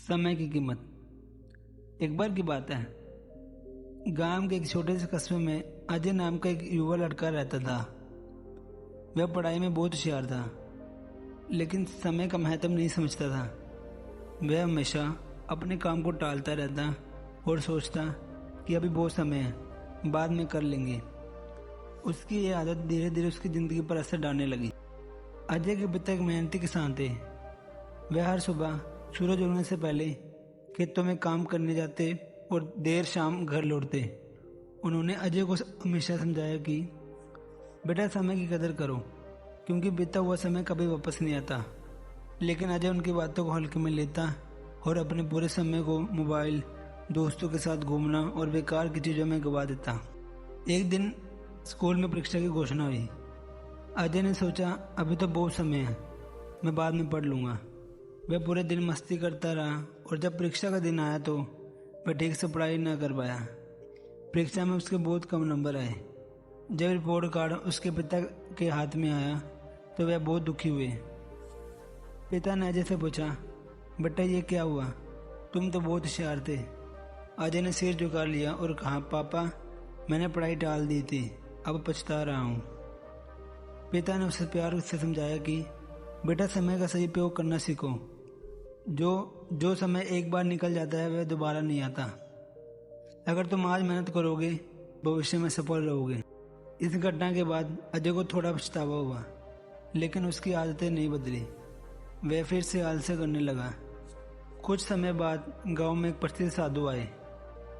समय की कीमत। एक बार की बात है, गांव के एक छोटे से कस्बे में अजय नाम का एक युवा लड़का रहता था। वह पढ़ाई में बहुत होशियार था, लेकिन समय का महत्व नहीं समझता था। वह हमेशा अपने काम को टालता रहता और सोचता कि अभी बहुत समय है, बाद में कर लेंगे। उसकी यह आदत धीरे धीरे उसकी ज़िंदगी पर असर डालने लगी। अजय के पिता एक मेहनती किसान थे। वह हर सुबह सूरज उगने से पहले खेतों में काम करने जाते और देर शाम घर लौटते। उन्होंने अजय को हमेशा समझाया कि बेटा, समय की कदर करो, क्योंकि बीता हुआ समय कभी वापस नहीं आता। लेकिन अजय उनकी बातों को हल्के में लेता और अपने पूरे समय को मोबाइल, दोस्तों के साथ घूमना और बेकार की चीज़ों में गवा देता। एक दिन स्कूल में परीक्षा की घोषणा हुई। अजय ने सोचा, अभी तो बहुत समय है, मैं बाद में पढ़ लूँगा। वह पूरे दिन मस्ती करता रहा और जब परीक्षा का दिन आया तो वह ठीक से पढ़ाई न कर पाया। परीक्षा में उसके बहुत कम नंबर आए। जब रिपोर्ट कार्ड उसके पिता के हाथ में आया तो वह बहुत दुखी हुए। पिता ने अजय से पूछा, बेटा ये क्या हुआ, तुम तो बहुत होशियार थे। अजय ने सिर झुका लिया और कहा, पापा, मैंने पढ़ाई टाल दी थी, अब पछता रहा हूँ। पिता ने उसे प्यार से समझाया कि बेटा, समय का सही उपयोग करना सीखो। जो समय एक बार निकल जाता है वह दोबारा नहीं आता। अगर तुम आज मेहनत करोगे, भविष्य में सफल रहोगे। इस घटना के बाद अजय को थोड़ा पछतावा हुआ, लेकिन उसकी आदतें नहीं बदली। वह फिर से आलस्य करने लगा। कुछ समय बाद गांव में एक प्रसिद्ध साधु आए।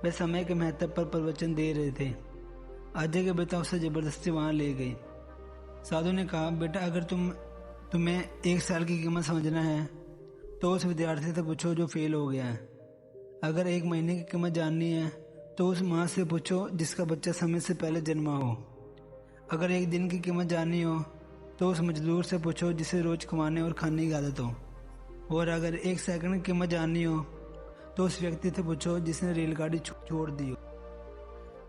वे समय के महत्व पर प्रवचन दे रहे थे। अजय के पिता उसे जबरदस्ती वहां ले गए। साधु ने कहा, बेटा, अगर तुम्हें एक साल की कीमत समझना है तो उस विद्यार्थी से पूछो जो फेल हो गया है। अगर एक महीने की कीमत जाननी है तो उस माँ से पूछो जिसका बच्चा समय से पहले जन्मा हो। अगर एक दिन की कीमत जाननी हो तो उस मजदूर से पूछो जिसे रोज कमाने और खाने की आदत हो। और अगर एक सेकंड की कीमत जाननी हो तो उस व्यक्ति से पूछो जिसने रेलगाड़ी छोड़ दी हो।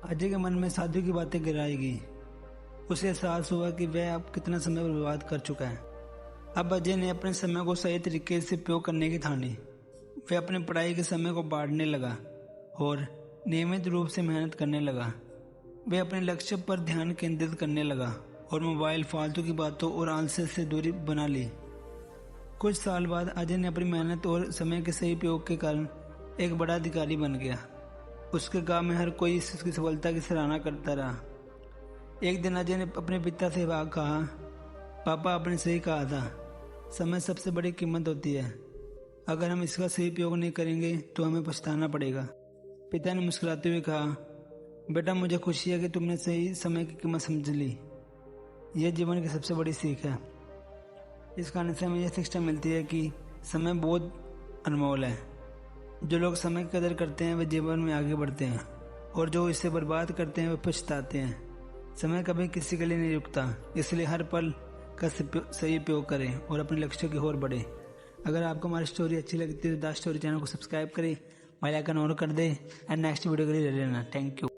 अजय के मन में साधु की बातें गिराई गई। उसे एहसास हुआ कि वह अब कितना समय बर्बाद कर चुका है। अब अजय ने अपने समय को सही तरीके से उपयोग करने की ठानी। वह अपने पढ़ाई के समय को बांटने लगा और नियमित रूप से मेहनत करने लगा। वह अपने लक्ष्य पर ध्यान केंद्रित करने लगा और मोबाइल, फालतू की बातों और आलस्य से दूरी बना ली। कुछ साल बाद अजय ने अपनी मेहनत और समय के सही उपयोग के कारण एक बड़ा अधिकारी बन गया। उसके गांव में हर कोई उसकी सफलता की सराहना करता रहा। एक दिन अजय ने अपने पिता से कहा, पापा, आपने सही कहा था, समय सबसे बड़ी कीमत होती है। अगर हम इसका सही उपयोग नहीं करेंगे तो हमें पछताना पड़ेगा। पिता ने मुस्कुराते हुए कहा, बेटा, मुझे खुशी है कि तुमने सही समय की कीमत समझ ली। यह जीवन की सबसे बड़ी सीख है। इस कहानी से हमें यह शिक्षा मिलती है कि समय बहुत अनमोल है। जो लोग समय की कदर करते हैं वे जीवन में आगे बढ़ते हैं, और जो इसे बर्बाद करते हैं वे पछताते हैं। समय कभी किसी के लिए नहीं रुकता, इसलिए हर पल का सही उपयोग करें और अपने लक्ष्यों की ओर बढ़ें। अगर आपको हमारी स्टोरी अच्छी लगती है तो द स्टोरी चैनल को सब्सक्राइब करें, बेल आइकन ऑन कर दें और नेक्स्ट वीडियो के लिए ले लेना। Thank you.